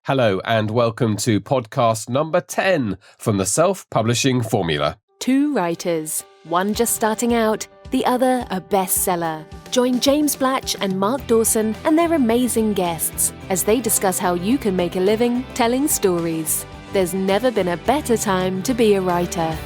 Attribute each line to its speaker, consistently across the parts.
Speaker 1: Hello and welcome to podcast number 10 from the Self-Publishing Formula.
Speaker 2: Two writers, one just starting out, the other a bestseller. Join James Blatch and Mark Dawson and their amazing guests as they discuss how you can make a living telling stories. There's never been a better time to be a writer.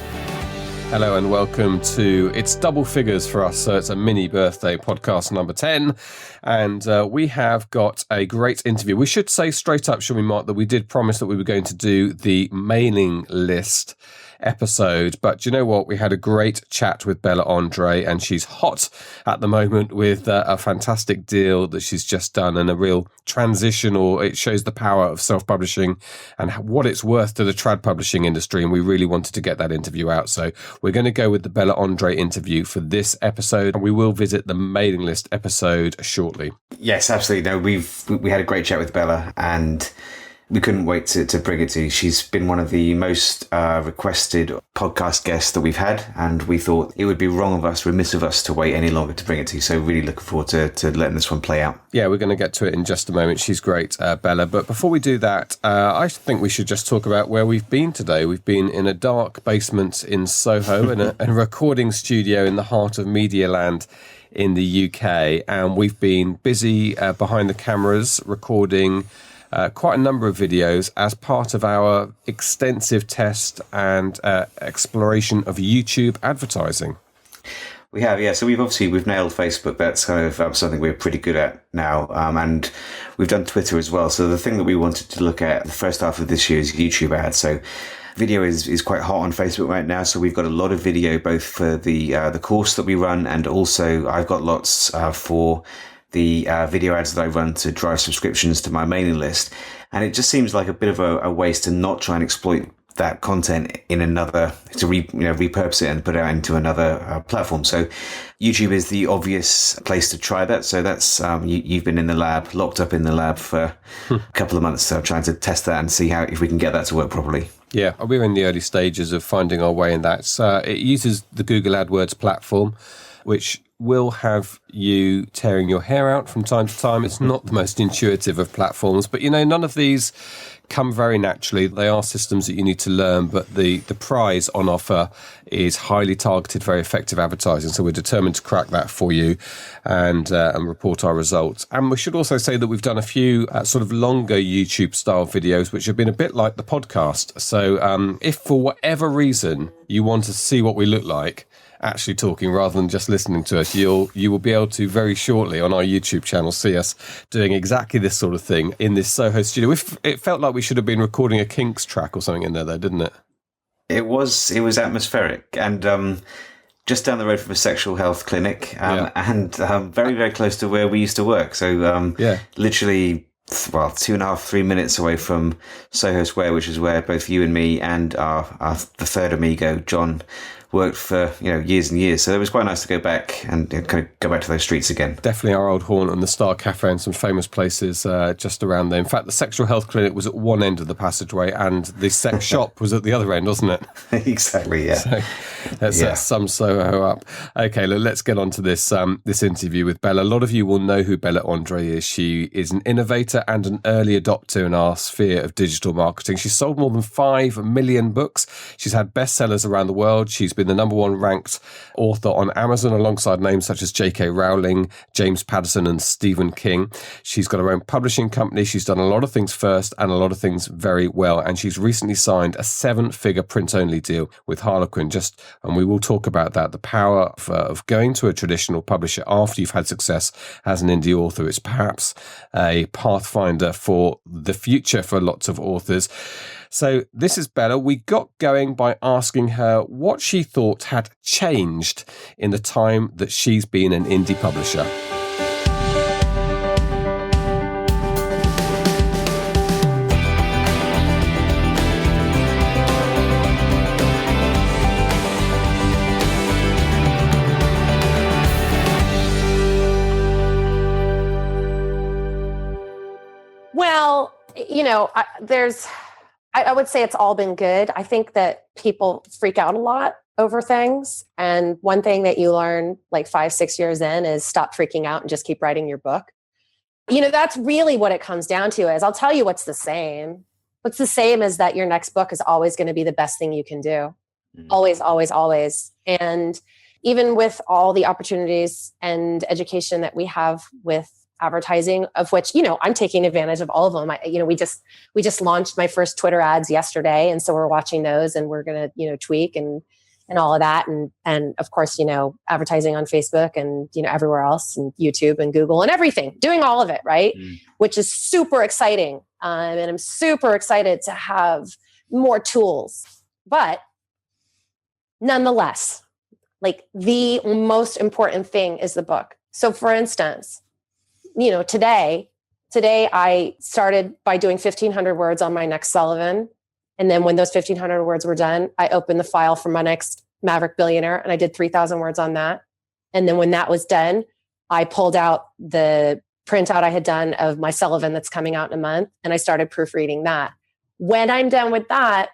Speaker 1: Hello and welcome to, it's double figures for us, so it's a mini birthday podcast number 10. And we have got a great interview. We should say straight up, shall we, Mark, that we did promise that we were going to do the mailing list episode. But do you know what? We had a great chat with Bella Andre, and she's hot at the moment with a fantastic deal that she's just done and a real transition, or it shows the power of self-publishing and what it's worth to the trad publishing industry. And we really wanted to get that interview out. So we're going to go with the Bella Andre interview for this episode, and we will visit the mailing list episode shortly.
Speaker 3: Yes, absolutely. No, we had a great chat with Bella, and we couldn't wait to bring it to you. She's been one of the most requested podcast guests that we've had, and we thought it would be remiss of us to wait any longer to bring it to you. So really looking forward to letting this one play out. Yeah,
Speaker 1: we're going to get to it in just a moment. She's great, Bella. But before we do that, I think we should just talk about where we've been today. We've been in a dark basement in Soho in a recording studio in the heart of Medialand in the UK, and we've been busy behind the cameras recording quite a number of videos as part of our extensive test and exploration of YouTube advertising.
Speaker 3: We have, yeah. So we've nailed Facebook. That's kind of something we're pretty good at now. And we've done Twitter as well. So the thing that we wanted to look at the first half of this year is YouTube ads. So video is quite hot on Facebook right now. So we've got a lot of video, both for the course that we run, and also I've got lots for the video ads that I run to drive subscriptions to my mailing list. And it just seems like a bit of a waste to not try and exploit that content in another, to repurpose it and put it out into another platform. So YouTube is the obvious place to try that. So that's, you've been in the lab, locked up in the lab for a couple of months, trying to test that and see if we can get that to work properly.
Speaker 1: Yeah, we're in the early stages of finding our way in that. It uses the Google AdWords platform, which will have you tearing your hair out from time to time. It's not the most intuitive of platforms, but none of these come very naturally. They are systems that you need to learn, but the prize on offer is highly targeted, very effective advertising. So we're determined to crack that for you and report our results. And we should also say that we've done a few sort of longer YouTube style videos, which have been a bit like the podcast. So if for whatever reason you want to see what we look like actually talking rather than just listening to us, you will be able to very shortly on our YouTube channel see us doing exactly this sort of thing in this Soho studio. It felt like we should have been recording a Kinks track or something in there though, didn't it?
Speaker 3: It was atmospheric, and just down the road from a sexual health clinic, and very, very close to where we used to work. So literally 2.5-3 minutes away from Soho Square, which is where both you and me and the third amigo, John, worked for years and years. So it was quite nice to go back and kind of go back to those streets again.
Speaker 1: Definitely our old haunt, and the Star Cafe and some famous places just around there. In fact, the sexual health clinic was at one end of the passageway and the sex shop was at the other end, wasn't it?
Speaker 3: Exactly, yeah.
Speaker 1: So let's sum Soho up. Okay, let's get on to this interview with Bella. A lot of you will know who Bella Andre is. She is an innovator and an early adopter in our sphere of digital marketing. She's sold more than 5 million books. She's had bestsellers around the world. She's been the number 1 ranked author on Amazon alongside names such as J.K. Rowling, James Patterson and Stephen King. She's got her own publishing company. She's done a lot of things first and a lot of things very well. And she's recently signed a 7-figure print-only deal with Harlequin. And we will talk about that, the power of going to a traditional publisher after you've had success as an indie author. It's perhaps a pathfinder for the future for lots of authors. So this is Bella. We got going by asking her what she thought had changed in the time that she's been an indie publisher.
Speaker 4: Well, I would say it's all been good. I think that people freak out a lot over things. And one thing that you learn like 5-6 years in is stop freaking out and just keep writing your book. That's really what it comes down to is I'll tell you what's the same. What's the same is that your next book is always going to be the best thing you can do. Always, always, always. And even with all the opportunities and education that we have with advertising, of which, I'm taking advantage of all of them. We just launched my first Twitter ads yesterday. And so we're watching those and we're going to, tweak and all of that. And of course, advertising on Facebook and, everywhere else and YouTube and Google and everything, doing all of it. Right. Which is super exciting. And I'm super excited to have more tools, but nonetheless, like the most important thing is the book. So for instance, today I started by doing 1,500 words on my next Sullivan. And then when those 1,500 words were done, I opened the file for my next Maverick Billionaire and I did 3,000 words on that. And then when that was done, I pulled out the printout I had done of my Sullivan that's coming out in a month. And I started proofreading that. When I'm done with that,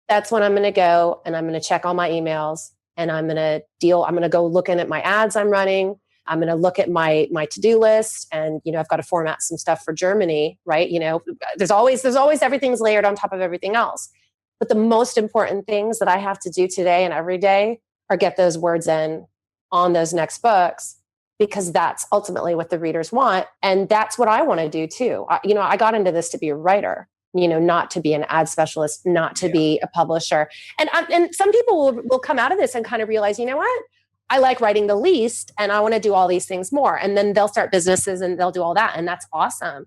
Speaker 4: that's when I'm going to go and I'm going to check all my emails and I'm going to go looking at my ads I'm running. I'm going to look at my to-do list and, I've got to format some stuff for Germany, right? There's always everything's layered on top of everything else. But the most important things that I have to do today and every day are get those words in on those next books, because that's ultimately what the readers want. And that's what I want to do too. I got into this to be a writer, not to be an ad specialist, not to be a publisher. And some people will come out of this and kind of realize, you know what? I like writing the least and I want to do all these things more. And then they'll start businesses and they'll do all that. And that's awesome.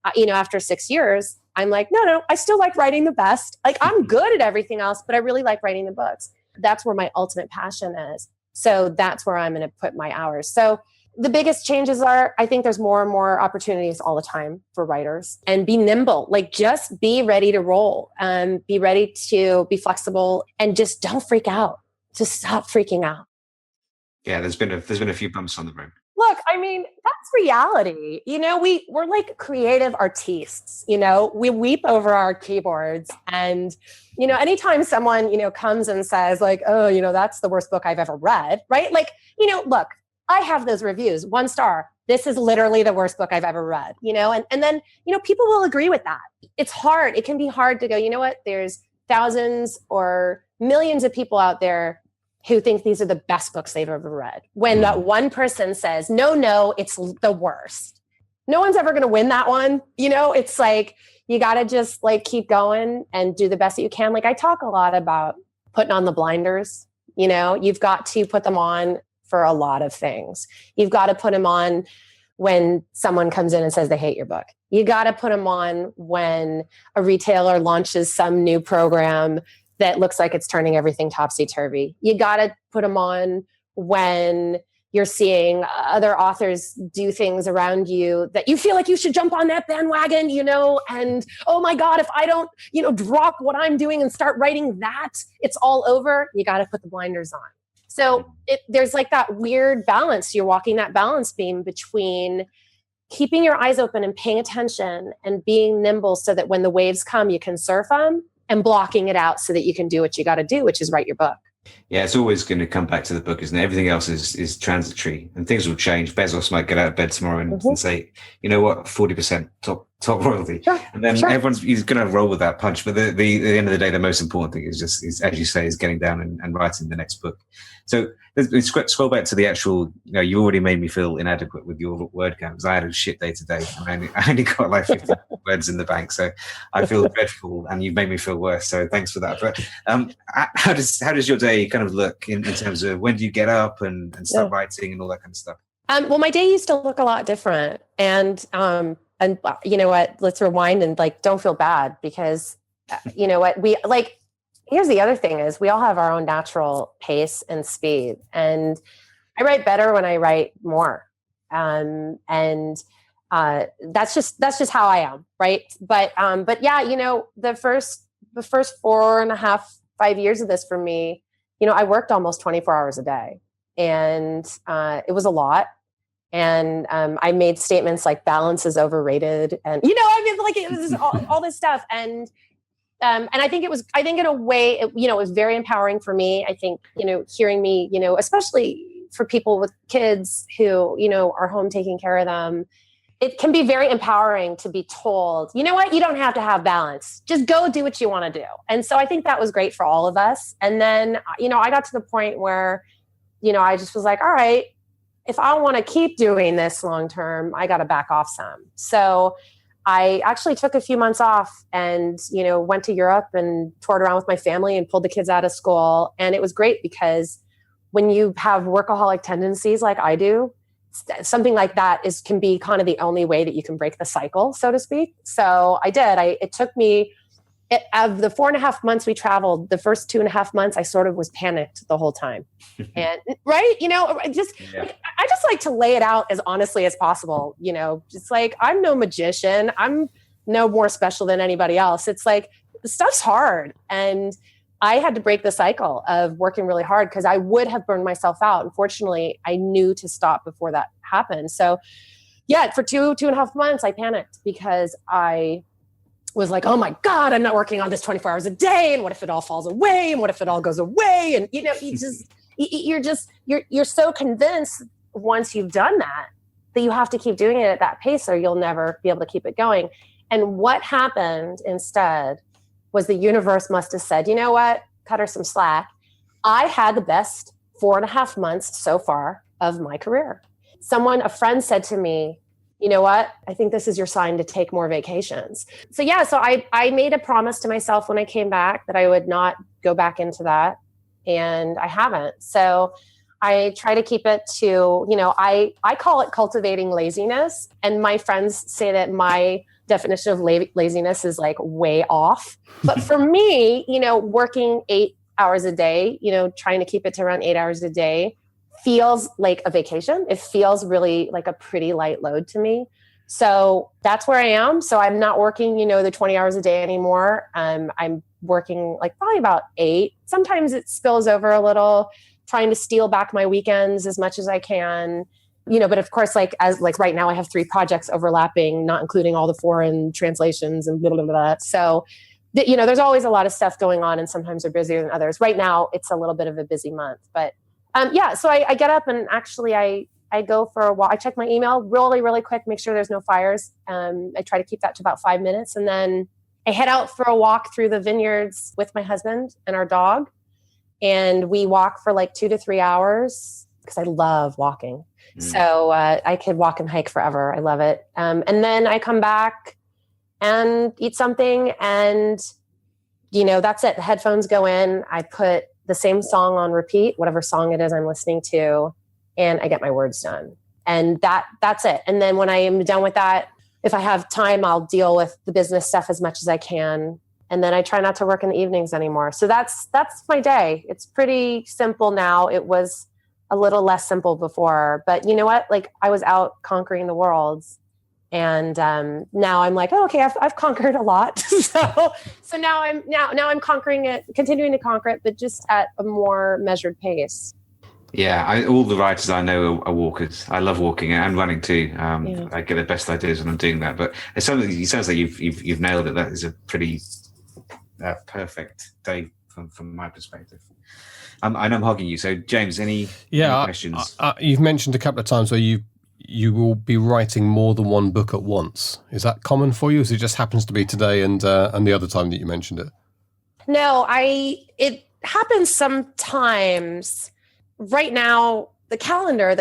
Speaker 4: After 6 years, I'm like, no, I still like writing the best. Like I'm good at everything else, but I really like writing the books. That's where my ultimate passion is. So that's where I'm going to put my hours. So the biggest changes are, I think there's more and more opportunities all the time for writers, and be nimble, like just be ready to roll and be ready to be flexible and just don't freak out. Just stop freaking out.
Speaker 3: Yeah, there's been a few bumps on the road.
Speaker 4: Look, that's reality. We're like creative artists, we weep over our keyboards and, anytime someone, comes and says like, oh, that's the worst book I've ever read. Right. Like, look, I have those reviews, 1 star. This is literally the worst book I've ever read, and then, people will agree with that. It's hard. It can be hard to go, you know what? There's thousands or millions of people out there who think these are the best books they've ever read. When that one person says, no, it's the worst. No one's ever going to win that one. It's like, you got to just like keep going and do the best that you can. Like I talk a lot about putting on the blinders, you've got to put them on for a lot of things. You've got to put them on when someone comes in and says they hate your book. You got to put them on when a retailer launches some new program that looks like it's turning everything topsy-turvy. You got to put them on when you're seeing other authors do things around you that you feel like you should jump on that bandwagon, and oh my God, if I don't, drop what I'm doing and start writing that, it's all over. You got to put the blinders on. So there's like that weird balance. You're walking that balance beam between keeping your eyes open and paying attention and being nimble so that when the waves come, you can surf them, and blocking it out so that you can do what you got to do, which is write your book.
Speaker 3: Yeah, it's always going to come back to the book, isn't it? Everything else is transitory and things will change. Bezos might get out of bed tomorrow and say, you know what, 40% top royalty. Sure, and then he's going to roll with that punch. But the end of the day, the most important thing is as you say, is getting down and writing the next book. So scroll back to the actual, you already made me feel inadequate with your word count because I had a shit day today. I only got like 50 words in the bank. So I feel dreadful and you've made me feel worse. So thanks for that. But how does your day kind of look in terms of when do you get up and start writing and all that kind of stuff?
Speaker 4: Well, my day used to look a lot different. And you know what, let's rewind and like, don't feel bad because you know what, here's the other thing is we all have our own natural pace and speed. And I write better when I write more. That's just how I am. Right. But yeah, the first 4.5, 5 years of this for me, I worked almost 24 hours a day and it was a lot. And I made statements like balance is overrated. And, it was all this stuff. And I think in a way, it was very empowering for me. I think, hearing me, especially for people with kids who, are home taking care of them, it can be very empowering to be told, you know what, you don't have to have balance. Just go do what you want to do. And so I think that was great for all of us. And then, I got to the point where, I just was like, all right, if I want to keep doing this long term, I got to back off some. So I actually took a few months off and, went to Europe and toured around with my family and pulled the kids out of school. And it was great because when you have workaholic tendencies like I do, something like that can be kind of the only way that you can break the cycle, so to speak. So I did. It took me, of the 4.5 months we traveled, the first 2.5 months, I sort of was panicked the whole time. And right, I just like to lay it out as honestly as possible. Just like, I'm no magician. I'm no more special than anybody else. It's like, the stuff's hard. And I had to break the cycle of working really hard because I would have burned myself out. Unfortunately, I knew to stop before that happened. So yeah, for 2.5 months, I panicked because I was like, oh my God, I'm not working on this 24 hours a day. And what if it all falls away? And what if it all goes away? And you're so convinced once you've done that you have to keep doing it at that pace or you'll never be able to keep it going. And what happened instead was the universe must have said, you know what, cut her some slack. I had the best 4.5 months so far of my career. A friend said to me, you know what, I think this is your sign to take more vacations. So I made a promise to myself when I came back that I would not go back into that. And I haven't. So I try to keep it to, I call it cultivating laziness. And my friends say that my definition of laziness is like way off. But for me, working 8 hours a day, trying to keep it to around 8 hours a day feels like a vacation. It feels really like a pretty light load to me. So that's where I am. So I'm not working, the 20 hours a day anymore. I'm working like probably about 8. Sometimes it spills over a little, trying to steal back my weekends as much as I can. But of course, like right now I have 3 projects overlapping, not including all the foreign translations and blah, blah, blah. So, there's always a lot of stuff going on and sometimes they're busier than others. Right now it's a little bit of a busy month, but so I get up and actually I go for a walk. I check my email really, really quick, make sure there's no fires. I try to keep that to about 5 minutes. And then I head out for a walk through the vineyards with my husband and our dog. And we walk for like 2 to 3 hours because I love walking. So I could walk and hike forever. I love it. And then I come back and eat something and, that's it. The headphones go in. I put the same song on repeat, whatever song it is I'm listening to, and I get my words done. And that's it. And then when I am done with that, if I have time, I'll deal with the business stuff as much as I can. And then I try not to work in the evenings anymore. So that's my day. It's pretty simple now. It was a little less simple before, but you know what? Like I was out conquering the world, and now I'm like, oh, okay, I've conquered a lot. so now I'm conquering it, continuing to conquer it, but just at a more measured pace.
Speaker 3: Yeah, all the writers I know are walkers. I love walking and running too. I get the best ideas when I'm doing that. But it sounds like you've nailed it. That is a pretty perfect day from my perspective. I know I'm hogging you. So James, any questions?
Speaker 1: You've mentioned a couple of times where you will be writing more than one book at once. Is that common for you? Or is it just happens to be today and the other time that you mentioned it?
Speaker 4: No, it happens sometimes. Right now, the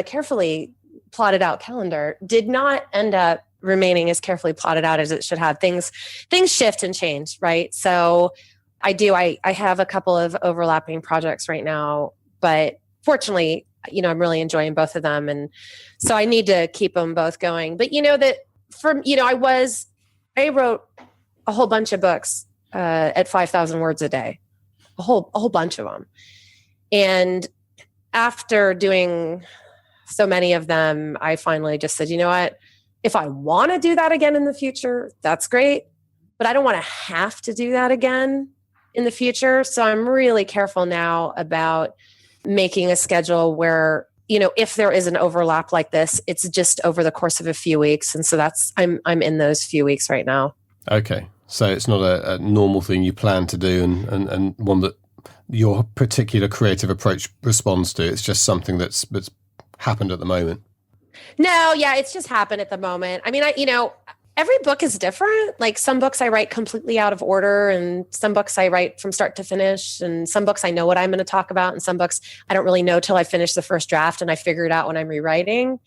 Speaker 4: carefully plotted out calendar did not end up remaining as carefully plotted out as it should have. Things shift and change, right? So I have a couple of overlapping projects right now, but fortunately, I'm really enjoying both of them. And so I need to keep them both going. But I wrote a whole bunch of books at 5,000 words a day, a whole bunch of them. And after doing so many of them, I finally just said, you know what, if I want to do that again in the future, that's great, but I don't want to have to do that again in the future. So I'm really careful now about making a schedule where, if there is an overlap like this, it's just over the course of a few weeks. And so I'm in those few weeks right now.
Speaker 1: Okay. So it's not a normal thing you plan to do and one that your particular creative approach responds to. It's just something that's happened at the moment.
Speaker 4: No, yeah, it's just happened at the moment. I mean, every book is different. Like some books I write completely out of order, and some books I write from start to finish, and some books I know what I'm going to talk about, and some books I don't really know till I finish the first draft and I figure it out when I'm rewriting.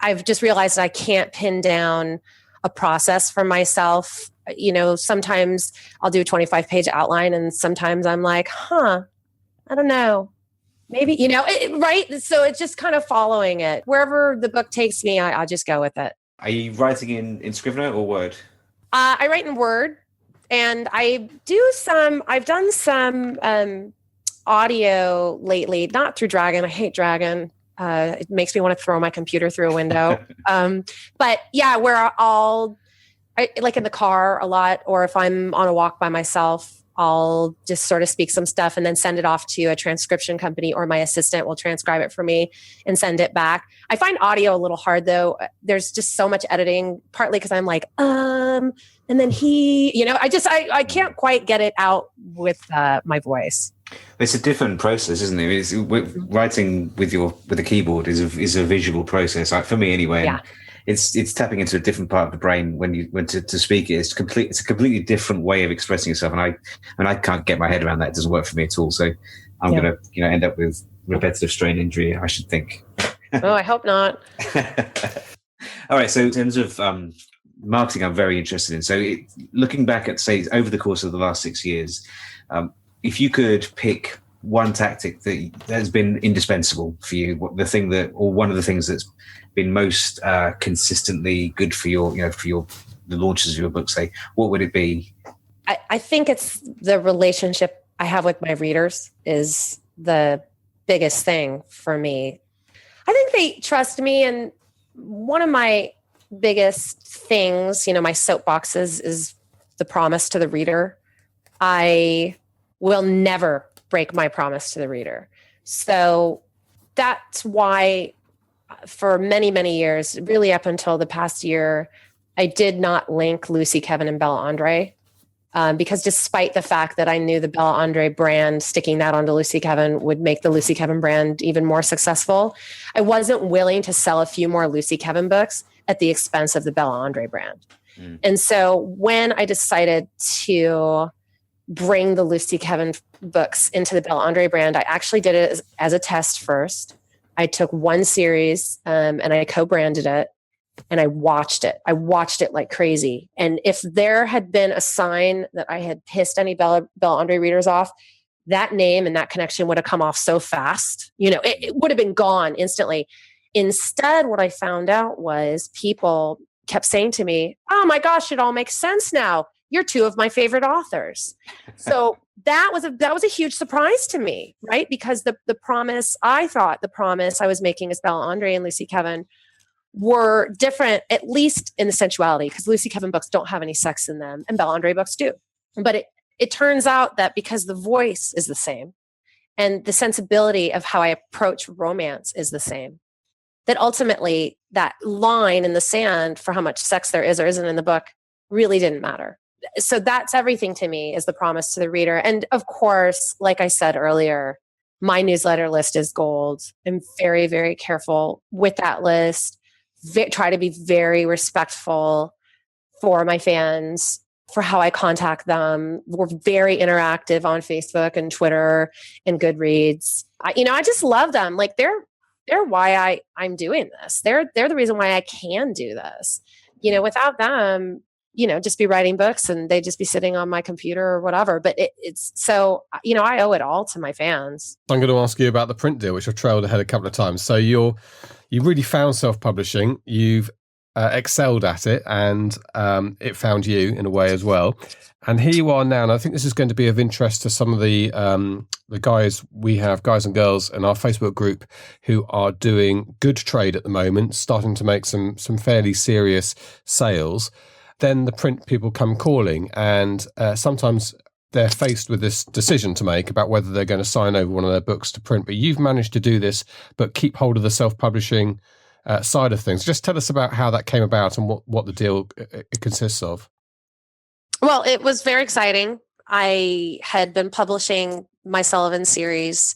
Speaker 4: I've just realized that I can't pin down a process for myself. Sometimes I'll do a 25-page outline, and sometimes I'm like, I don't know. Maybe, right? So it's just kind of following it. Wherever the book takes me, I'll just go with it.
Speaker 3: Are you writing in Scrivener or Word?
Speaker 4: I write in Word, and I've done some audio lately, not through Dragon. I hate Dragon. It makes me want to throw my computer through a window. But yeah, where like in the car a lot, or if I'm on a walk by myself, I'll just sort of speak some stuff and then send it off to a transcription company, or my assistant will transcribe it for me and send it back. I find audio a little hard though. There's just so much editing, partly because I'm like, and then I can't quite get it out with my voice.
Speaker 3: It's a different process, isn't it? Writing with a keyboard is a visual process, for me anyway.
Speaker 4: Yeah.
Speaker 3: It's tapping into a different part of the brain when to speak it. It's a completely different way of expressing yourself, and I can't get my head around that. It doesn't work for me at all. So I'm gonna end up with repetitive strain injury, I should think.
Speaker 4: Oh, I hope not.
Speaker 3: All right. So in terms of marketing, I'm very interested in. So looking back at, say, over the course of the last 6 years, if you could pick one tactic that has been indispensable for you, one of the things that's been most consistently good for the launches of your book, say, what would it be?
Speaker 4: I think it's the relationship I have with my readers is the biggest thing for me. I think they trust me, and one of my biggest things, my soapboxes, is the promise to the reader. I will never break my promise to the reader. So that's why for many, many years, really up until the past year, I did not link Lucy Kevin and Bella Andre, because despite the fact that I knew the Bella Andre brand, sticking that onto Lucy Kevin would make the Lucy Kevin brand even more successful, I wasn't willing to sell a few more Lucy Kevin books at the expense of the Bella Andre brand. And so when I decided to bring the Lucy Kevin books into the Bella Andre brand, I actually did it as a test first. I took one series and I co-branded it, and I watched it. I watched it like crazy. And if there had been a sign that I had pissed any Bella Andre readers off, that name and that connection would have come off so fast. It would have been gone instantly. Instead, what I found out was people kept saying to me, "Oh my gosh, it all makes sense now. You're two of my favorite authors." So that was a huge surprise to me, right? Because the promise I was making as Bella Andre and Lucy Kevin were different, at least in the sensuality, because Lucy Kevin books don't have any sex in them and Bella Andre books do. But it turns out that because the voice is the same and the sensibility of how I approach romance is the same, that ultimately that line in the sand for how much sex there is or isn't in the book really didn't matter. So that's everything to me, is the promise to the reader. And of course, like I said earlier, my newsletter list is gold. I'm very, very careful with that list. Try to be very respectful for my fans, for how I contact them. We're very interactive on Facebook and Twitter and Goodreads. I just love them. Like they're why I'm doing this. They're the reason why I can do this. Without them, just be writing books and they'd just be sitting on my computer or whatever. But it's so, I owe it all to my fans.
Speaker 1: I'm going to ask you about the print deal, which I've trailed ahead a couple of times. So you really found self-publishing. You've excelled at it, and it found you in a way as well. And here you are now, and I think this is going to be of interest to some of the guys and girls in our Facebook group who are doing good trade at the moment, starting to make some fairly serious sales. Then the print people come calling, and sometimes they're faced with this decision to make about whether they're going to sign over one of their books to print. But you've managed to do this, but keep hold of the self-publishing side of things. Just tell us about how that came about and what the deal consists of.
Speaker 4: Well, it was very exciting. I had been publishing my Sullivan series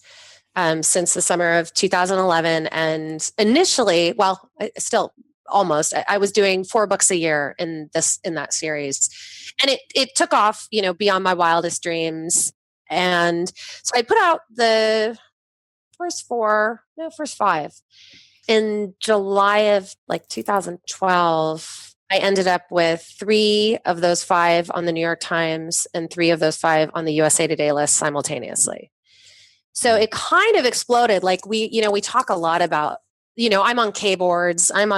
Speaker 4: since the summer of 2011. And initially, well, still almost, I was doing 4 books a year in that series. And it took off, beyond my wildest dreams. And so I put out the first 5 in July of 2012. I ended up with 3 of those 5 on the New York Times and 3 of those 5 on the USA Today list simultaneously. So it kind of exploded. Like we talk a lot about, I'm on K-boards, I'm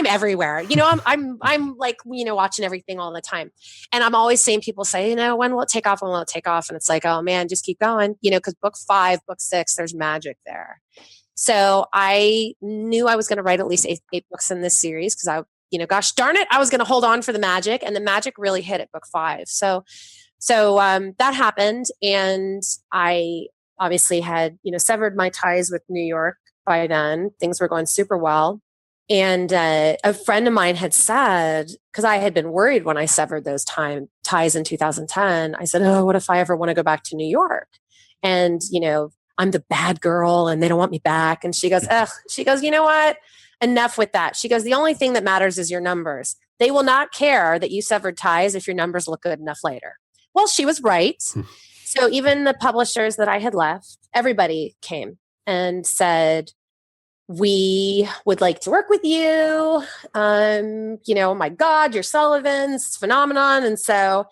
Speaker 4: everywhere. I'm like, watching everything all the time. And I'm always seeing people say, when will it take off? When will it take off? And it's like, oh man, just keep going, because book 5, book 6, there's magic there. So I knew I was going to write at least 8 books in this series because gosh darn it, I was going to hold on for the magic, and the magic really hit at book 5. So that happened, and I obviously had severed my ties with New York by then. Things were going super well, and a friend of mine had said, because I had been worried when I severed those ties in 2010, I said, oh, what if I ever want to go back to New York? And I'm the bad girl and they don't want me back. And she goes, you know what? Enough with that. She goes, the only thing that matters is your numbers. They will not care that you severed ties if your numbers look good enough later. Well, she was right. So even the publishers that I had left, everybody came and said, we would like to work with you. Oh my God, you're Sullivan's phenomenon. And so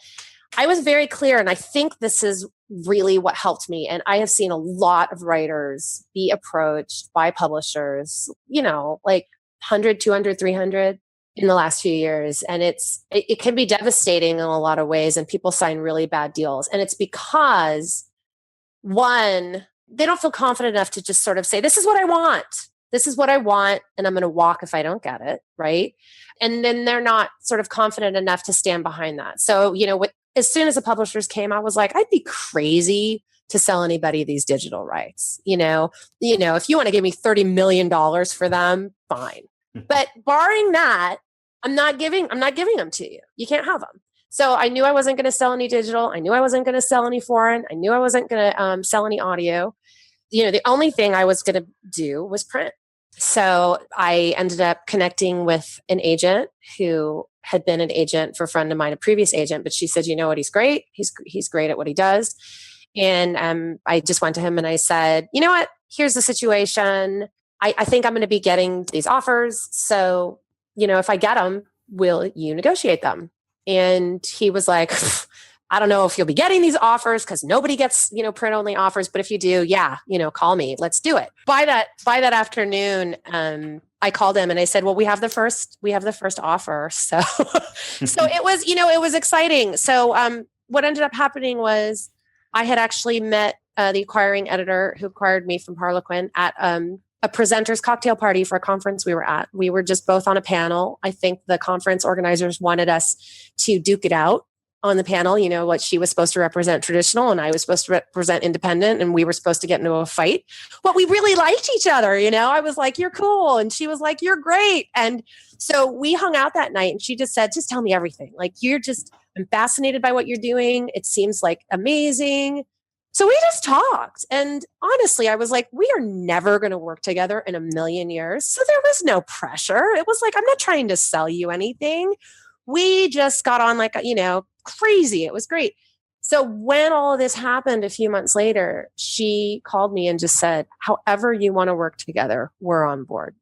Speaker 4: I was very clear. And I think this is really what helped me. And I have seen a lot of writers be approached by publishers, 100, 200, 300 in the last few years. And it can be devastating in a lot of ways. And people sign really bad deals. And it's because, one, they don't feel confident enough to just sort of say, this is what I want. This is what I want. And I'm going to walk if I don't get it. Right. And then they're not sort of confident enough to stand behind that. So, as soon as the publishers came, I was like, I'd be crazy to sell anybody these digital rights. If you want to give me $30 million for them, fine. But barring that, I'm not giving them to you. You can't have them. So I knew I wasn't going to sell any digital. I knew I wasn't going to sell any foreign. I knew I wasn't going to sell any audio. The only thing I was going to do was print. So I ended up connecting with an agent who had been an agent for a friend of mine, a previous agent, but she said, you know what, he's great. He's great at what he does. And I just went to him and I said, you know what, here's the situation. I think I'm going to be getting these offers. So, if I get them, will you negotiate them? And he was like, I don't know if you'll be getting these offers because nobody gets, print only offers. But if you do, yeah, call me. Let's do it. By that afternoon, I called him and I said, well, we have the first offer. So, so it was, it was exciting. So what ended up happening was I had actually met the acquiring editor who acquired me from Harlequin at a presenter's cocktail party for a conference we were at. We were just both on a panel. I think the conference organizers wanted us to duke it out on the panel, what she was supposed to represent traditional and I was supposed to represent independent, and we were supposed to get into a fight. But we really liked each other. I was like, you're cool. And she was like, you're great. And so we hung out that night and she just said, just tell me everything. Like, I'm fascinated by what you're doing. It seems like amazing. So we just talked. And honestly, I was like, we are never going to work together in a million years. So there was no pressure. It was like, I'm not trying to sell you anything. We just got on like, crazy. It was great. So when all of this happened a few months later, she called me and just said, however you want to work together, we're on board.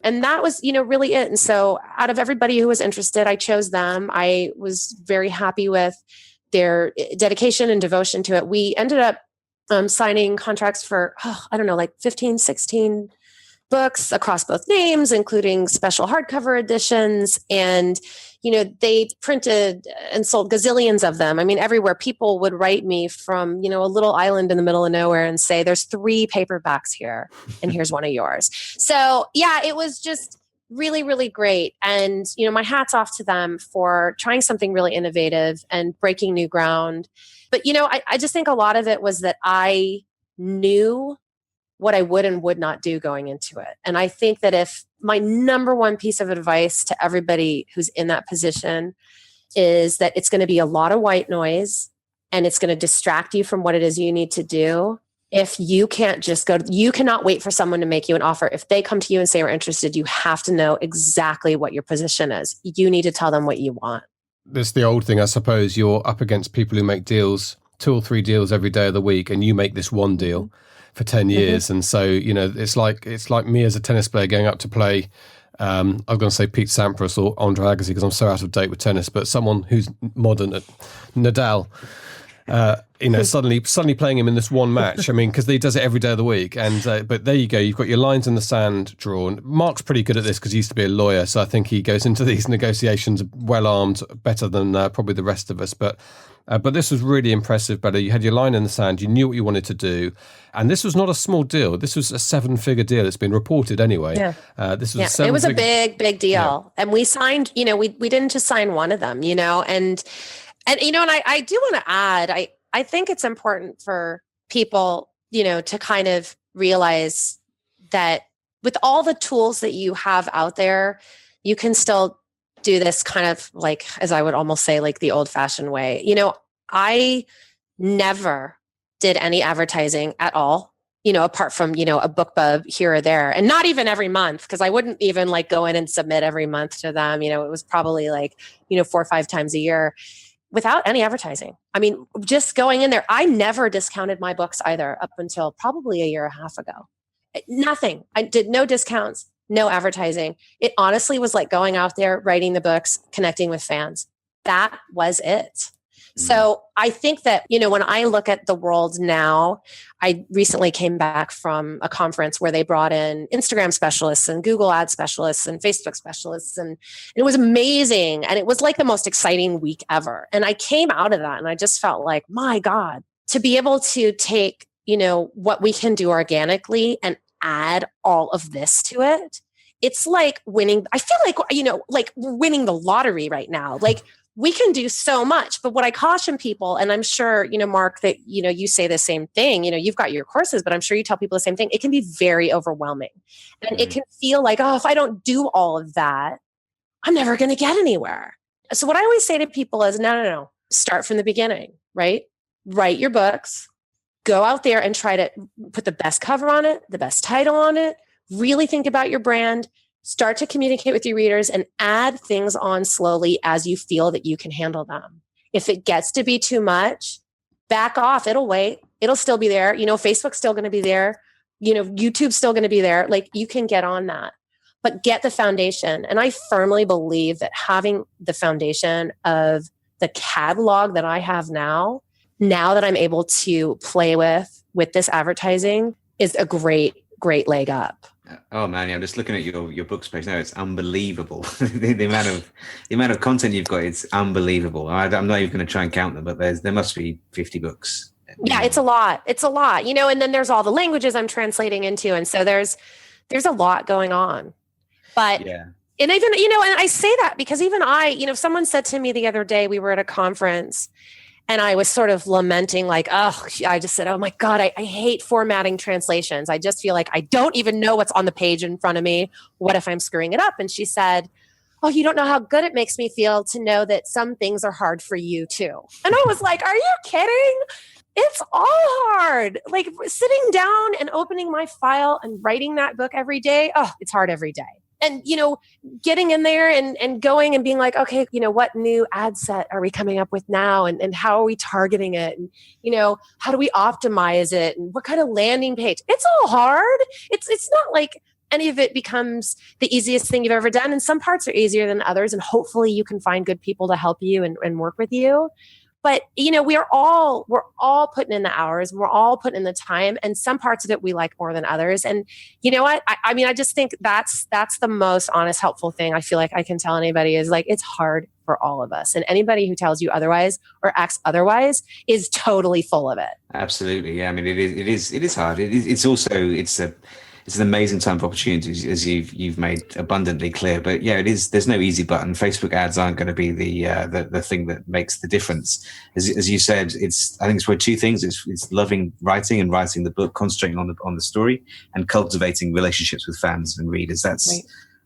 Speaker 4: And that was, really it. And so out of everybody who was interested, I chose them. I was very happy with their dedication and devotion to it. We ended up signing contracts for, 15, 16 books across both names, including special hardcover editions. And, they printed and sold gazillions of them. I mean, everywhere people would write me from, a little island in the middle of nowhere and say, there's 3 paperbacks here and here's one of yours. So yeah, it was just really, really great. And, my hat's off to them for trying something really innovative and breaking new ground. But, I just think a lot of it was that I knew what I would and would not do going into it. And I think that if my number one piece of advice to everybody who's in that position is that it's going to be a lot of white noise and it's going to distract you from what it is you need to do, if you can't just go, you cannot wait for someone to make you an offer. If they come to you and say we're interested, you have to know exactly what your position is. You need to tell them what you want.
Speaker 1: There's the old thing, I suppose. You're up against people who make deals, 2 or 3 deals every day of the week, and you make this one deal for 10 years. And so, you know, it's like me as a tennis player going up to play, I was going to say Pete Sampras or Andre Agassi because I'm so out of date with tennis, but someone who's modern, Nadal, you know, suddenly playing him in this one match. I mean, because he does it every day of the week. And but there you go. You've got your lines in the sand drawn. Mark's pretty good at this because he used to be a lawyer, so I think he goes into these negotiations well armed, better than probably the rest of us. But this was really impressive, Bella. You had your line in the sand. You knew what you wanted to do, and this was not a small deal. This was a 7-figure deal. It's been reported anyway.
Speaker 4: Yeah.
Speaker 1: This was
Speaker 4: it was a big deal, and we signed. You know, we didn't just sign one of them. You know, and you know, and I do want to add, I think it's important for people, you know, to kind of realize that with all the tools that you have out there, you can still do this kind of like, as I would almost say, like the old fashioned way. You know, I never did any advertising at all, you know, apart from, you know, a book bub here or there, and not even every month, because I wouldn't even like go in and submit every month to them. You know, it was probably like, you know, 4 or 5 times a year without any advertising. I mean, just going in there. I never discounted my books either up until probably a year and a half ago. Nothing. I did no discounts, no advertising. It honestly was like going out there, writing the books, connecting with fans. That was it. So I think that, you know, when I look at the world now, I recently came back from a conference where they brought in Instagram specialists and Google ad specialists and Facebook specialists. And it was amazing. And it was like the most exciting week ever. And I came out of that and I just felt like, my God, to be able to take, you know, what we can do organically and add all of this to it. It's like winning. I feel like, you know, like we're winning the lottery right now. Like, we can do so much, but what I caution people, and I'm sure, you know, Mark, that, you know, you say the same thing, you know, you've got your courses, but I'm sure you tell people the same thing. It can be very overwhelming and it can feel like, oh, if I don't do all of that, I'm never going to get anywhere. So what I always say to people is, no, start from the beginning, right? Write your books, go out there and try to put the best cover on it, the best title on it, really think about your brand, start to communicate with your readers and add things on slowly as you feel that you can handle them. If it gets to be too much, back off. It'll wait. It'll still be there. You know, Facebook's still going to be there. You know, YouTube's still going to be there. Like, you can get on that, but get the foundation. And I firmly believe that having the foundation of the catalog that I have now that I'm able to play with this advertising is a great leg up.
Speaker 3: Oh man, yeah, I'm just looking at your books page now. It's unbelievable. the amount of content you've got. It's unbelievable. I'm not even going to try and count them, but there must be 50 books.
Speaker 4: Yeah, it's a lot. It's a lot, you know. And then there's all the languages I'm translating into, and so there's a lot going on. But yeah, and even, you know, and I say that because even you know, someone said to me the other day, we were at a conference. And I was sort of lamenting, like, oh, I just said, oh my God, I hate formatting translations. I just feel like I don't even know what's on the page in front of me. What if I'm screwing it up? And she said, oh, you don't know how good it makes me feel to know that some things are hard for you too. And I was like, are you kidding? It's all hard. Like, sitting down and opening my file and writing that book every day. Oh, it's hard every day. And, you know, getting in there and going and being like, okay, you know, what new ad set are we coming up with now? And how are we targeting it? And, you know, how do we optimize it? And what kind of landing page? It's all hard. It's not like any of it becomes the easiest thing you've ever done. And some parts are easier than others. And hopefully you can find good people to help you and work with you. But, you know, we're all putting in the hours, we're all putting in the time, and some parts of it we like more than others. And you know what? I mean, I just think that's the most honest, helpful thing I feel like I can tell anybody is like, it's hard for all of us. And anybody who tells you otherwise or acts otherwise is totally full of it.
Speaker 3: Absolutely. Yeah. I mean, it is hard. It's an amazing time for opportunities, as you've made abundantly clear. But yeah, there's no easy button. Facebook ads aren't going to be the thing that makes the difference. As you said, I think it's for 2 things. It's loving writing and writing the book, concentrating on the story, and cultivating relationships with fans and readers. That's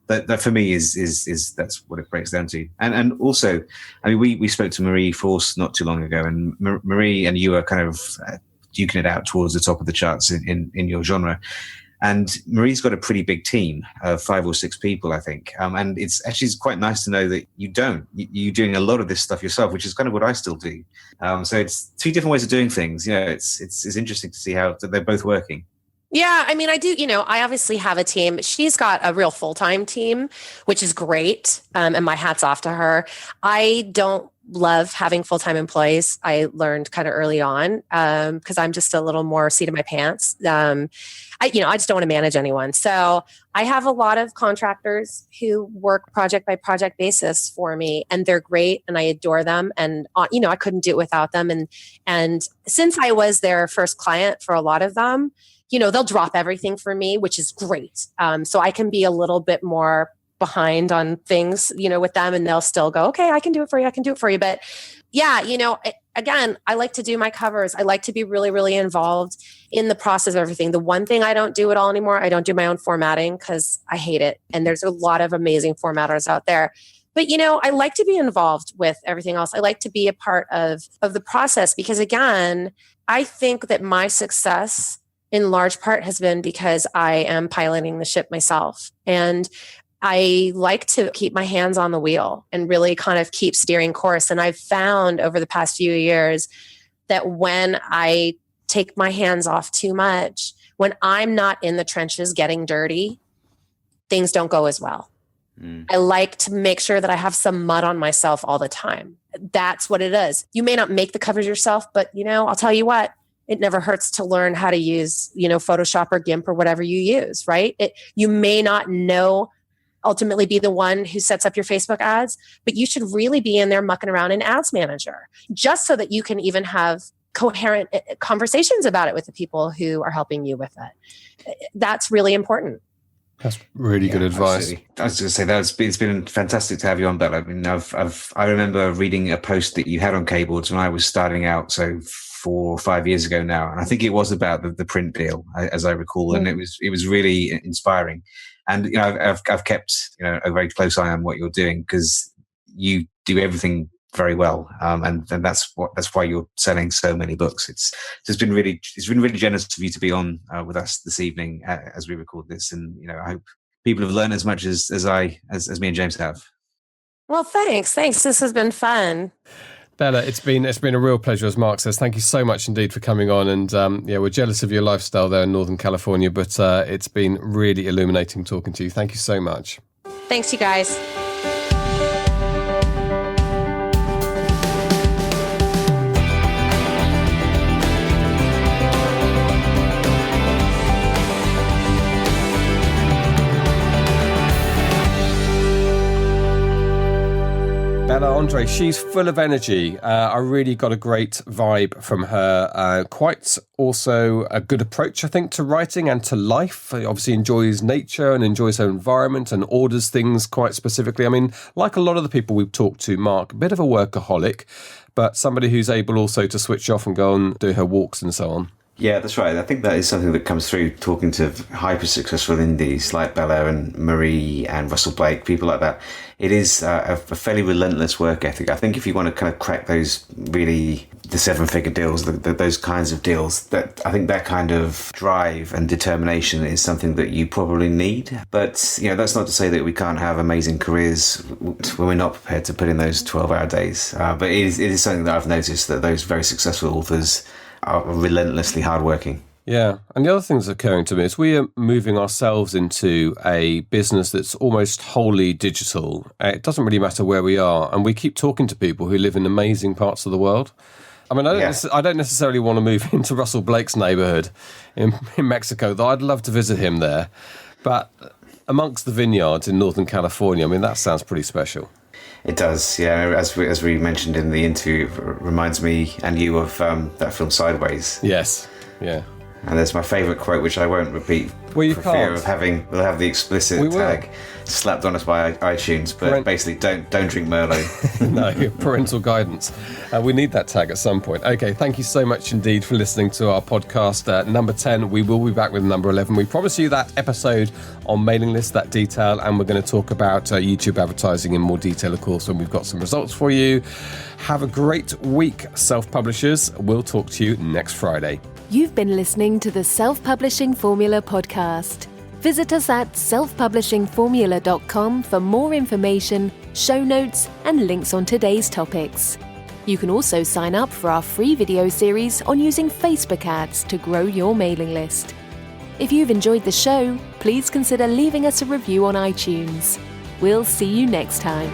Speaker 3: right. That for me is that's what it breaks down to. And also, I mean, we spoke to Marie Force not too long ago, and Marie and you are kind of duking it out towards the top of the charts in your genre. And Marie's got a pretty big team of 5 or 6 people, I think. And it's quite nice to know that you're doing a lot of this stuff yourself, which is kind of what I still do. So it's 2 different ways of doing things. It's interesting to see how they're both working.
Speaker 4: Yeah, I mean, I do, I obviously have a team. She's got a real full-time team, which is great. And my hat's off to her. I don't love having full-time employees. I learned kind of early on because I'm just a little more seat of my pants. I just don't want to manage anyone. So I have a lot of contractors who work project by project basis for me, and they're great and I adore them. And, I couldn't do it without them. And since I was their first client for a lot of them, they'll drop everything for me, which is great. So I can be a little bit more behind on things, with them, and they'll still go, okay, I can do it for you. But yeah, again, I like to do my covers. I like to be really, really involved in the process of everything. The one thing I don't do at all anymore, I don't do my own formatting because I hate it. And there's a lot of amazing formatters out there. But, I like to be involved with everything else. I like to be a part of the process because, again, I think that my success in large part has been because I am piloting the ship myself. And I like to keep my hands on the wheel and really kind of keep steering course. And I've found over the past few years that when I take my hands off too much, when I'm not in the trenches getting dirty, things don't go as well. I like to make sure that I have some mud on myself all the time. That's what it is. You may not make the covers yourself, but I'll tell you what, it never hurts to learn how to use, Photoshop or GIMP or whatever you use, right? You may not ultimately be the one who sets up your Facebook ads, but you should really be in there mucking around in Ads Manager, just so that you can even have coherent conversations about it with the people who are helping you with it. That's really important.
Speaker 1: That's really good advice.
Speaker 3: Absolutely. I was going to say it's been fantastic to have you on, Bella. I mean, I remember reading a post that you had on Keyboards when I was starting out, so 4 or 5 years ago now, and I think it was about the print deal, as I recall, and it was really inspiring. And I've kept a very close eye on what you're doing because you do everything very well, and that's why you're selling so many books. It's been really generous of you to be on with us this evening as we record this, and I hope people have learned as much as me and James have.
Speaker 4: Well, thanks. This has been fun.
Speaker 1: Bella, it's been a real pleasure, as Mark says. Thank you so much indeed for coming on. And we're jealous of your lifestyle there in Northern California, but it's been really illuminating talking to you. Thank you so much.
Speaker 4: Thanks, you guys.
Speaker 1: Bella Andre, she's full of energy. I really got a great vibe from her. Quite also a good approach, I think, to writing and to life. Obviously enjoys nature and enjoys her environment and orders things quite specifically. I mean, like a lot of the people we've talked to, Mark, a bit of a workaholic, but somebody who's able also to switch off and go and do her walks and so on. Yeah,
Speaker 3: that's right. I think that is something that comes through talking to hyper successful indies like Bella and Marie and Russell Blake, people like that. It is a fairly relentless work ethic. I think if you want to kind of crack the 7-figure deals, those kinds of deals, that I think that kind of drive and determination is something that you probably need. But that's not to say that we can't have amazing careers when we're not prepared to put in those 12-hour days. But it is something that I've noticed that those very successful authors are relentlessly hardworking.
Speaker 1: Yeah, and the other thing that's occurring to me is we are moving ourselves into a business that's almost wholly digital. It doesn't really matter where we are, and we keep talking to people who live in amazing parts of the world. I mean, I don't necessarily want to move into Russell Blake's neighborhood in Mexico, though I'd love to visit him there. But amongst the vineyards in Northern California, I mean, that sounds pretty special.
Speaker 3: It does, yeah. As we mentioned in the interview, it reminds me and you of that film Sideways.
Speaker 1: Yes, yeah.
Speaker 3: And there's my favourite quote, which I won't repeat for fear of we'll have the explicit tag slapped on us by iTunes. But basically, don't drink Merlot.
Speaker 1: No, parental guidance. We need that tag at some point. Okay, thank you so much indeed for listening to our podcast number 10. We will be back with number 11. We promise you that episode on mailing list, that detail, and we're going to talk about YouTube advertising in more detail, of course, when we've got some results for you. Have a great week, self-publishers. We'll talk to you next Friday.
Speaker 2: You've been listening to the Self-Publishing Formula podcast. Visit us at selfpublishingformula.com for more information, show notes, and links on today's topics. You can also sign up for our free video series on using Facebook ads to grow your mailing list. If you've enjoyed the show, please consider leaving us a review on iTunes. We'll see you next time.